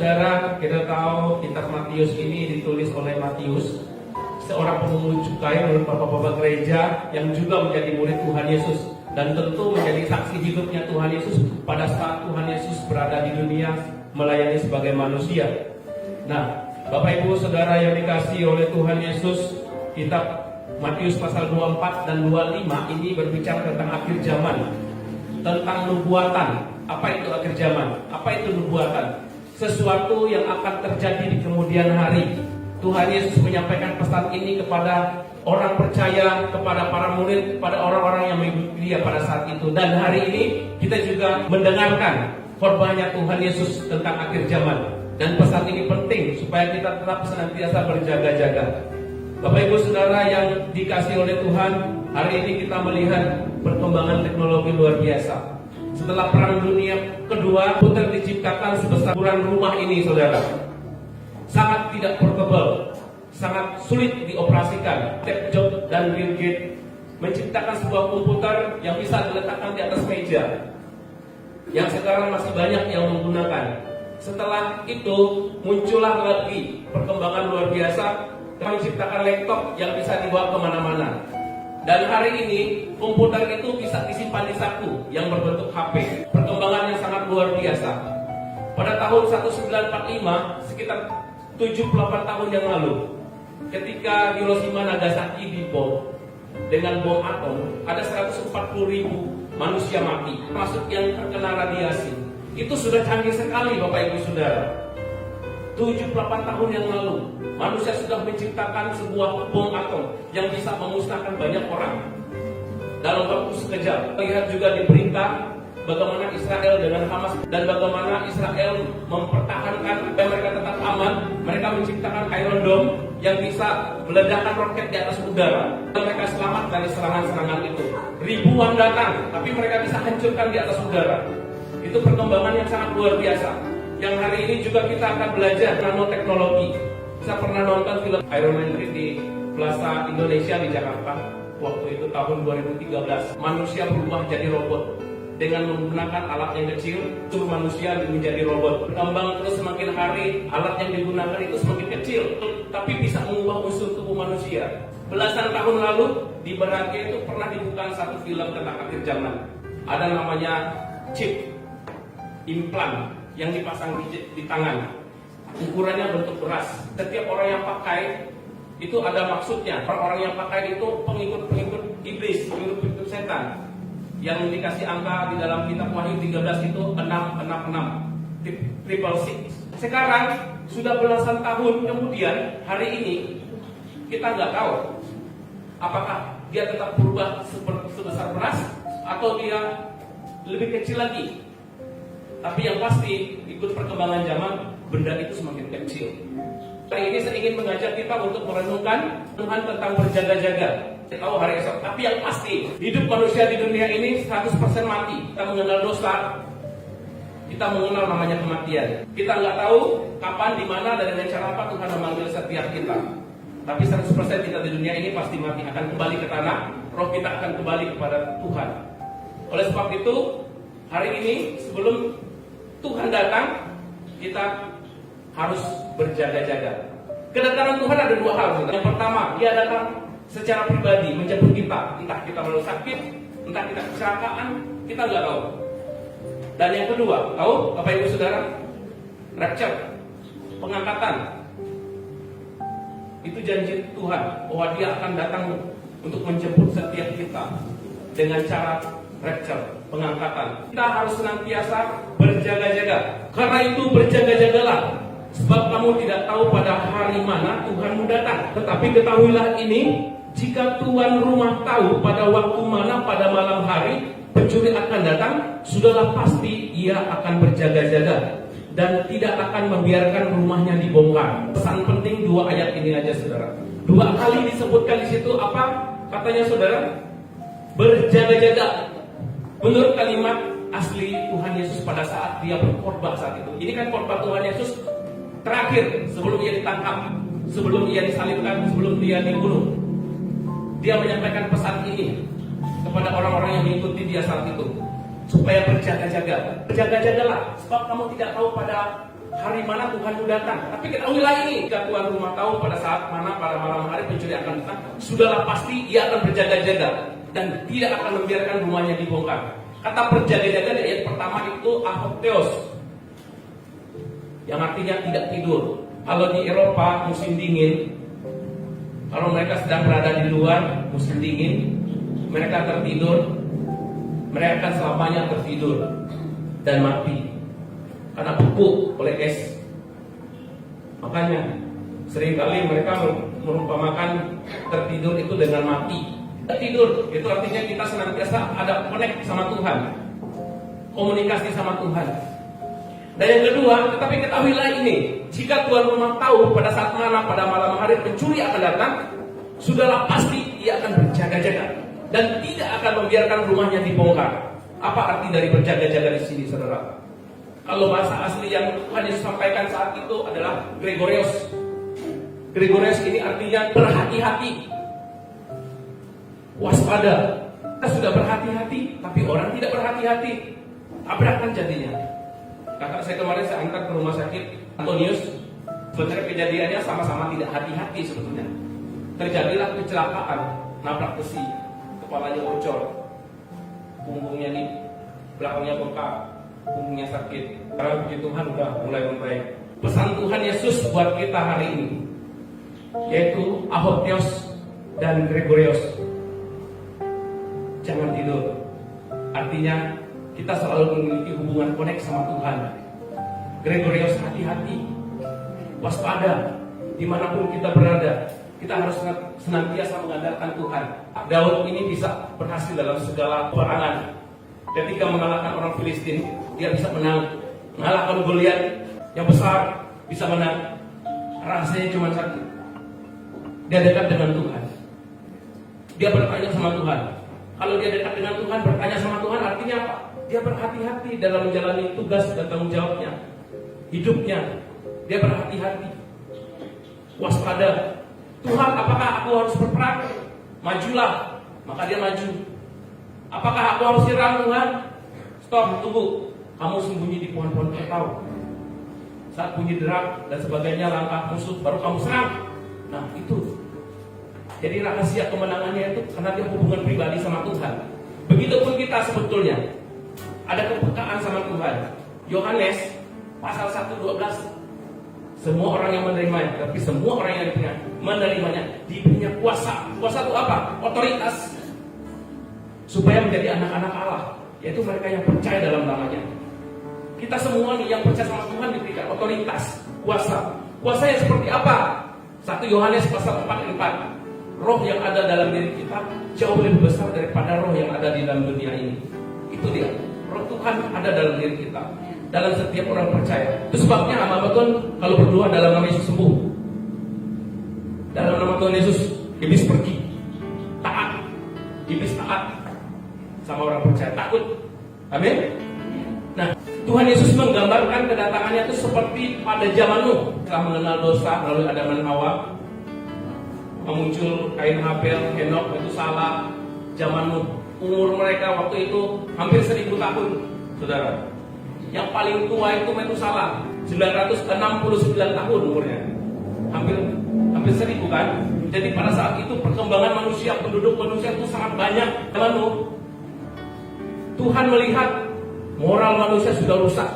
saudara, kita tahu kitab Matius ini ditulis oleh Matius, seorang pemungut cukai menurut bapak-bapak gereja yang juga menjadi murid Tuhan Yesus dan tentu menjadi saksi hidupnya Tuhan Yesus pada saat Tuhan Yesus berada di dunia melayani sebagai manusia. Nah, Bapak Ibu Saudara yang dikasihi oleh Tuhan Yesus, kitab Matius pasal 24 dan 25 ini berbicara tentang akhir zaman, tentang nubuatan. Apa itu akhir zaman? Apa itu nubuatan? Sesuatu yang akan terjadi di kemudian hari. Tuhan Yesus menyampaikan pesan ini kepada orang percaya, kepada para murid, kepada orang-orang yang mengikuti dia pada saat itu. Dan hari ini kita juga mendengarkan khotbahnya Tuhan Yesus tentang akhir zaman. Dan pesan ini penting supaya kita tetap senantiasa berjaga-jaga. Bapak Ibu Saudara yang dikasihi oleh Tuhan, hari ini kita melihat perkembangan teknologi luar biasa. Setelah Perang Dunia Kedua, komputer diciptakan sebesar ukuran rumah ini, saudara. Sangat tidak portable, sangat sulit dioperasikan. Steve Jobs dan Bill Gates menciptakan sebuah komputer yang bisa diletakkan di atas meja, yang sekarang masih banyak yang menggunakan. Setelah itu muncullah lagi perkembangan luar biasa, menciptakan laptop yang bisa dibawa kemana-mana. Dan hari ini komputer itu bisa disimpan di saku yang berbentuk HP. Perkembangan yang sangat luar biasa. Pada tahun 1945, sekitar 78 tahun yang lalu, ketika Hiroshima Nagasaki dibom dengan bom atom, ada 140.000 manusia mati, termasuk yang terkena radiasi. Itu sudah canggih sekali, Bapak Ibu Saudara. 78 tahun yang lalu, manusia sudah menciptakan sebuah bom atom yang bisa memusnahkan banyak orang dalam waktu sekejap. Lihat juga di berita bagaimana Israel dengan Hamas dan bagaimana Israel mempertahankan supaya mereka tetap aman. Mereka menciptakan Iron Dome yang bisa meledakkan roket di atas udara dan mereka selamat dari serangan-serangan itu. Ribuan datang, tapi mereka bisa hancurkan di atas udara. Itu perkembangan yang sangat luar biasa. Yang hari ini juga kita akan belajar nanoteknologi. Saya pernah nonton film Iron Man 3 di Plaza Indonesia di Jakarta. Waktu itu tahun 2013. Manusia berubah jadi robot dengan menggunakan alat yang kecil. Seluruh manusia menjadi robot. Berkembang terus semakin hari, alat yang digunakan itu semakin kecil, tapi bisa mengubah unsur tubuh manusia. Belasan tahun lalu di Merauke itu pernah dibuka satu film tentang akhir zaman. Ada namanya chip implan yang dipasang di tangan. Ukurannya bentuk beras. Setiap orang yang pakai itu ada maksudnya. Orang yang pakai itu pengikut iblis, pengikut setan. Yang dikasih angka di dalam kitab Wahyu 13 itu 666, triple six. Sekarang sudah belasan tahun kemudian, hari ini kita nggak tahu apakah dia tetap berubah sebesar beras atau dia lebih kecil lagi. Tapi yang pasti ikut perkembangan zaman, benda itu semakin kecil. Hari ini saya ingin mengajak kita untuk merenungkan Tuhan tentang berjaga-jaga. Saya tahu hari esok, tapi yang pasti hidup manusia di dunia ini 100% mati. Kita mengenal dosa, kita mengenal namanya kematian. Kita nggak tahu kapan, di mana, dan dengan cara apa Tuhan memanggil setiap kita. Tapi 100% kita di dunia ini pasti mati, akan kembali ke tanah. Roh kita akan kembali kepada Tuhan. Oleh sebab itu, hari ini sebelum Tuhan datang, kita harus berjaga-jaga. Kedatangan Tuhan ada dua hal. Yang pertama, dia datang secara pribadi menjemput kita. Entah kita melalui sakit, entah kita kecelakaan, kita nggak tahu. Dan yang kedua, tahu Bapak Ibu Saudara, rapture, pengangkatan. Itu janji Tuhan bahwa dia akan datang untuk menjemput setiap kita dengan cara rapture, pengangkatan. Kita harus senantiasa berjaga-jaga. Karena itu berjaga-jagalah, sebab kamu tidak tahu pada hari mana Tuhanmu datang. Tetapi ketahuilah ini, jika tuan rumah tahu pada waktu mana pada malam hari pencuri akan datang, sudahlah pasti ia akan berjaga-jaga dan tidak akan membiarkan rumahnya dibongkar. Pesan penting dua ayat ini aja, saudara. Dua kali disebutkan di situ apa katanya, saudara? Berjaga-jaga. Menurut kalimat asli Tuhan Yesus pada saat dia berkhotbah saat itu. Ini kan khotbah Tuhan Yesus terakhir sebelum ia ditangkap, sebelum ia disalibkan, sebelum dia dibunuh. Dia menyampaikan pesan ini kepada orang-orang yang mengikuti dia saat itu, supaya berjaga-jaga. Berjaga-jagalah, sebab kamu tidak tahu pada hari mana Tuhanmu datang. Tapi ketahuilah ini, jika tuan rumah tahu pada saat mana pada malam hari pencuri akan datang, sudahlah pasti ia akan berjaga-jaga dan tidak akan membiarkan rumahnya dibongkar. Kata berjaga-jaga di ayat pertama itu apotheos, yang artinya tidak tidur. Kalau di Eropa musim dingin, kalau mereka sedang berada di luar musim dingin, mereka tertidur, mereka akan selamanya tertidur dan mati karena beku oleh es. Makanya seringkali mereka merumpamakan tertidur itu dengan mati. Tidur itu artinya kita senantiasa ada connect sama Tuhan, komunikasi sama Tuhan. Dan yang kedua, tetapi ketahuilah ini, jika tuan rumah tahu pada saat mana pada malam hari pencuri akan datang, sudahlah pasti ia akan berjaga-jaga dan tidak akan membiarkan rumahnya dibongkar. Apa arti dari berjaga-jaga di sini, saudara? Kalau bahasa asli yang Tuhan Yesus sampaikan saat itu adalah Gregorios. Gregorios ini artinya berhati-hati, waspada. Kita sudah berhati-hati, tapi orang tidak berhati-hati, tabrakan jadinya. Kakak saya kemarin saya antar ke rumah sakit Antonius. Sebenarnya kejadiannya sama-sama tidak hati-hati sebetulnya. Terjadilah kecelakaan, nabrak besi, kepalanya bocor, punggungnya di belakangnya bengkak, punggungnya sakit. Karena puji Tuhan udah mulai membaik. Pesan Tuhan Yesus buat kita hari ini yaitu apotheos dan Gregorios. Jangan tidur. Artinya kita selalu memiliki hubungan konek sama Tuhan. Gregorios, hati-hati, waspada, dimanapun kita berada. Kita harus senantiasa mengandalkan Tuhan. Daud ini bisa berhasil dalam segala peperangan. Ketika mengalahkan orang Filistin, dia bisa menang. Mengalahkan Goliat yang besar, bisa menang. Rasanya cuma satu, dia dekat dengan Tuhan. Dia bertanya sama Tuhan. Kalau dia dekat dengan Tuhan, bertanya sama Tuhan, artinya apa? Dia berhati-hati dalam menjalani tugas dan tanggung jawabnya, hidupnya. Dia berhati-hati, waspada. Tuhan, apakah aku harus berperang? Majulah. Maka dia maju. Apakah aku harus serang, Tuhan? Stop, tunggu. Kamu sembunyi di pohon-pohon ketau. Saat bunyi derak dan sebagainya, langkah musuh, baru kamu serang. Nah, itu. Jadi rahasia kemenangannya itu karena dia hubungan pribadi sama Tuhan. Begitupun kita sebetulnya. Ada kepekaan sama Tuhan. Yohanes pasal 1:12. Semua orang yang menerimanya, tapi semua orang yang menerimanya diberinya kuasa. Kuasa itu apa? Otoritas. Supaya menjadi anak-anak Allah, yaitu mereka yang percaya dalam namanya. Kita semua nih yang percaya sama Tuhan diberikan otoritas, kuasa. Kuasa yang seperti apa? 1 Yohanes pasal 4:4. Roh yang ada dalam diri kita jauh lebih besar daripada roh yang ada di dalam dunia ini. Itu dia. Roh Tuhan ada dalam diri kita, dalam setiap orang percaya. Itu sebabnya hamba Tuhan kalau berdoa dalam nama Yesus sembuh. Dalam nama Tuhan Yesus, iblis pergi. Taat. Iblis taat sama orang percaya, takut. Amin. Nah, Tuhan Yesus menggambarkan kedatangannya itu seperti pada zaman Nuh. Setelah mengenal dosa melalui Adam dan Hawa, muncul Kain, Habel, Henok, itu salah. Zaman Nuh, umur mereka waktu itu hampir 1000 tahun, saudara. Yang paling tua itu Metusalah, 969 tahun umurnya. Hampir 1000 kan. Jadi pada saat itu perkembangan manusia, penduduk manusia itu sangat banyak. Lalu Tuhan melihat moral manusia sudah rusak.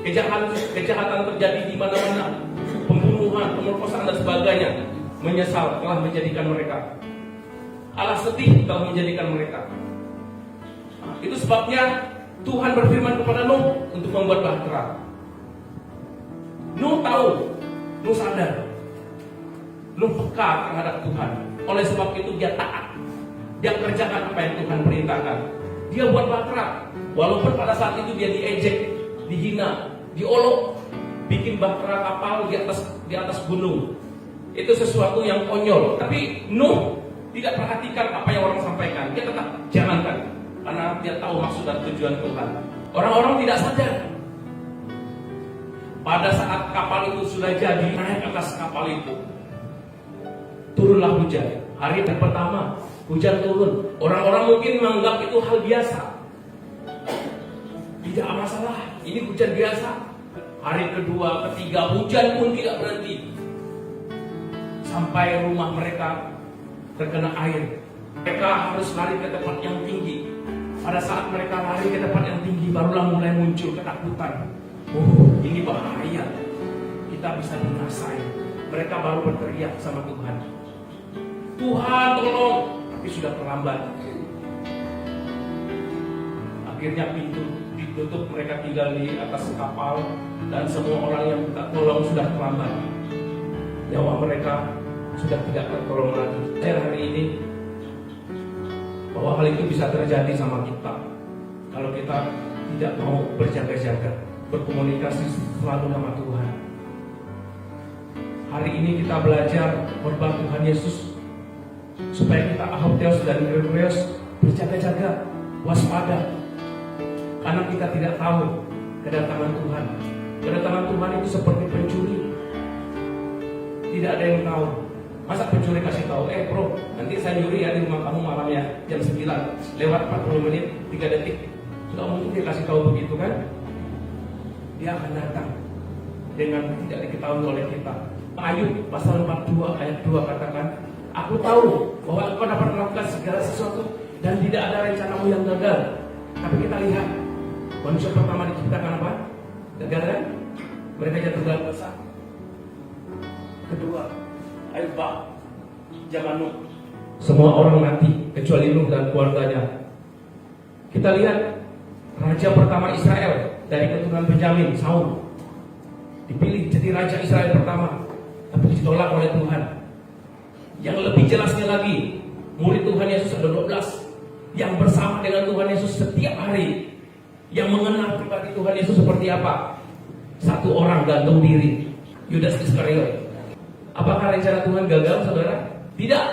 Kejahatan terjadi di mana-mana. Pembunuhan, pemerkosaan dan sebagainya. Menyesal telah menjadikan mereka. Allah sedih telah menjadikan mereka. Nah, itu sebabnya Tuhan berfirman kepada Nuh untuk membuat bahtera. Nuh tahu, Nuh sadar, Nuh peka terhadap Tuhan. Oleh sebab itu dia taat. Dia kerjakan apa yang Tuhan perintahkan. Dia buat bahtera. Walaupun pada saat itu dia diejek, dihina, diolok, bikin bahtera kapal di atas gunung. Itu sesuatu yang konyol. Tapi Nuh tidak perhatikan apa yang orang sampaikan. Dia tetap jangankan, karena dia tahu maksud dan tujuan Tuhan. Orang-orang tidak sadar. Pada saat kapal itu sudah jadi, naik atas kapal itu, turunlah hujan. Hari pertama hujan turun. Orang-orang mungkin menganggap itu hal biasa. Tidak masalah, ini hujan biasa. Hari kedua, ketiga, hujan pun tidak berhenti. Sampai rumah mereka terkena air. Mereka harus lari ke tempat yang tinggi. Pada saat mereka lari ke tempat yang tinggi, barulah mulai muncul ketakutan. Ini bahaya. Kita bisa binasai. Mereka baru berteriak sama Tuhan. Tuhan tolong. Tapi sudah terlambat. Akhirnya pintu ditutup, mereka tinggal di atas kapal. Dan semua orang yang minta tolong sudah terlambat. Nyawa mereka sudah tidak tertolong lagi. Hari ini bahwa hal itu bisa terjadi sama kita kalau kita tidak mau berjaga-jaga, berkomunikasi selalu sama Tuhan. Hari ini kita belajar korban Tuhan Yesus supaya kita Ahoteos dan Gregoreos berjaga-jaga, waspada, karena kita tidak tahu kedatangan Tuhan. Kedatangan Tuhan itu seperti pencuri, tidak ada yang tahu. Masa pencuri kasih tahu, bro, nanti saya nyuri ya di rumah kamu malamnya jam 9 lewat 40 menit 3 detik. Sudah mungkin dia kasih tahu begitu kan? Dia akan datang dengan tidak diketahui oleh kita. Ayub pasal 42 ayat 2 katakan, aku tahu bahwa engkau dapat melakukan segala sesuatu dan tidak ada rencanamu yang gagal. Tapi kita lihat, manusia pertama diciptakan apa? Gagal kan? Mereka jatuh dalam dosa. Kedua, Ayub zaman Nuh, semua orang mati kecuali Nuh dan keluarganya. Kita lihat raja pertama Israel dari keturunan Benyamin, Saul, dipilih jadi raja Israel pertama, tapi ditolak oleh Tuhan. Yang lebih jelasnya lagi, murid Tuhan Yesus ada 12 yang bersama dengan Tuhan Yesus setiap hari, yang mengenal pribadi Tuhan Yesus seperti apa. Satu orang gantung diri, Yudas Iskariot. Apakah rencana Tuhan gagal, saudara? Tidak.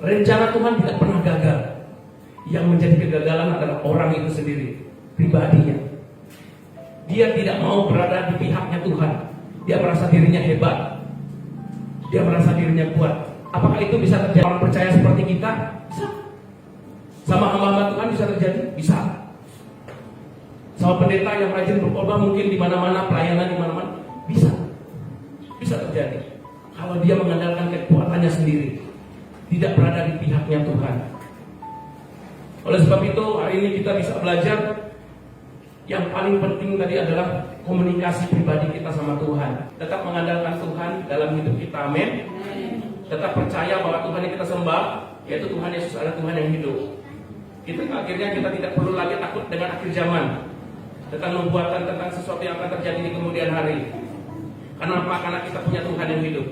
Rencana Tuhan tidak pernah gagal. Yang menjadi kegagalan adalah orang itu sendiri, pribadinya. Dia tidak mau berada di pihaknya Tuhan. Dia merasa dirinya hebat. Dia merasa dirinya kuat. Apakah itu bisa terjadi? Orang percaya seperti kita? Bisa. Sama hamba-hamba Tuhan bisa terjadi? Bisa. Sama pendeta yang rajin berkhotbah mungkin di mana-mana, pelayanan di mana-mana? Bisa. Bisa terjadi kalau dia mengandalkan kekuatannya sendiri, tidak berada di pihaknya Tuhan. Oleh sebab itu hari ini kita bisa belajar yang paling penting tadi adalah komunikasi pribadi kita sama Tuhan. Tetap mengandalkan Tuhan dalam hidup kita, amin. Tetap percaya bahwa Tuhan yang kita sembah, yaitu Tuhan Yesus adalah Tuhan yang hidup. Itu akhirnya kita tidak perlu lagi takut dengan akhir zaman, tentang nubuatan tentang sesuatu yang akan terjadi di kemudian hari. Kenapa? Karena kita punya Tuhan yang hidup.